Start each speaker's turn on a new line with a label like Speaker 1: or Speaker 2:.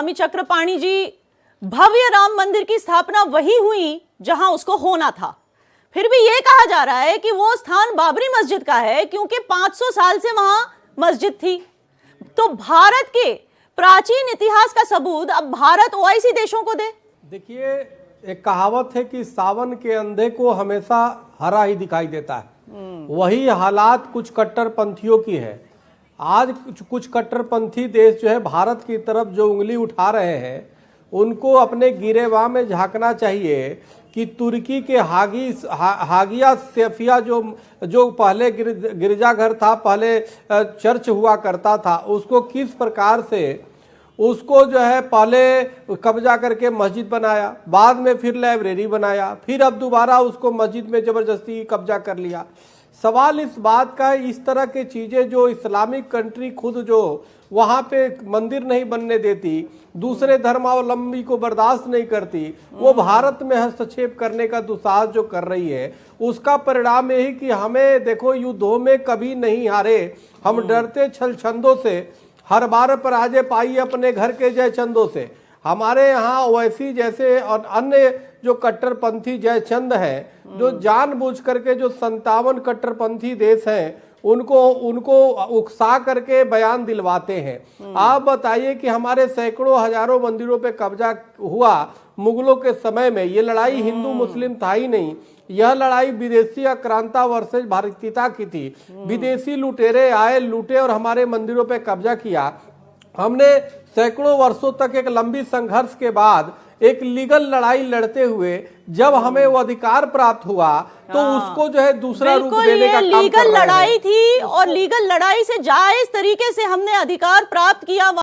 Speaker 1: स्वामी चक्रपाणी जी, भव्य राम मंदिर की स्थापना वही हुई जहां उसको होना था। फिर भी यह कहा जा रहा है कि वो स्थान बाबरी मस्जिद का है क्योंकि 500 साल से वहां मस्जिद थी। तो भारत के प्राचीन इतिहास का सबूत अब भारत ओआईसी देशों को दे।
Speaker 2: देखिए, एक कहावत है कि सावन के अंधे को हमेशा हरा ही दिखाई देता है। वही हालात कुछ कट्टरपंथियों की है। आज कुछ कट्टरपंथी देश जो है भारत की तरफ जो उंगली उठा रहे हैं, उनको अपने गिरेबान में झांकना चाहिए कि तुर्की के हागिया सोफिया जो पहले गिरजाघर था, पहले चर्च हुआ करता था, उसको किस प्रकार से उसको जो है पहले कब्जा करके मस्जिद बनाया, बाद में फिर लाइब्रेरी बनाया, फिर अब दोबारा उसको मस्जिद में ज़बरदस्ती कब्जा कर लिया। सवाल इस बात का है, इस तरह की चीज़ें जो इस्लामिक कंट्री खुद जो वहाँ पे मंदिर नहीं बनने देती, दूसरे धर्मावलंबी को बर्दाश्त नहीं करती, वो भारत में हस्तक्षेप करने का दुस्साहस जो कर रही है, उसका परिणाम यही कि हमें देखो युद्धों में कभी नहीं हारे, हम डरते छलछंदों से, हर बार पराजय पाई अपने घर के जयचंदों से। हमारे यहाँ ओवैसी जैसे और अन्य जो कट्टरपंथी जयचंद हैं, जो जानबूझ करके जो 57 कट्टरपंथी देश हैं, उनको उकसा करके बयान दिलवाते हैं। आप बताइए कि हमारे सैकड़ों हजारों मंदिरों पे कब्जा हुआ मुगलों के समय में। ये लड़ाई हिंदू मुस्लिम था ही नहीं, यह लड़ाई विदेशी आक्रांता वर्सेस भारतीयता की थी। विदेशी लुटेरे आए, लूटे और हमारे मंदिरों पे कब्जा किया। हमने सैकड़ों वर्षों तक एक लंबी संघर्ष के बाद एक लीगल लड़ाई लड़ते हुए जब हमें वो अधिकार प्राप्त हुआ, तो उसको जो है दूसरा रूप देने का काम कर रहे हैं।
Speaker 1: लीगल लड़ाई थी और लीगल लड़ाई से जायज तरीके से हमने अधिकार प्राप्त किया।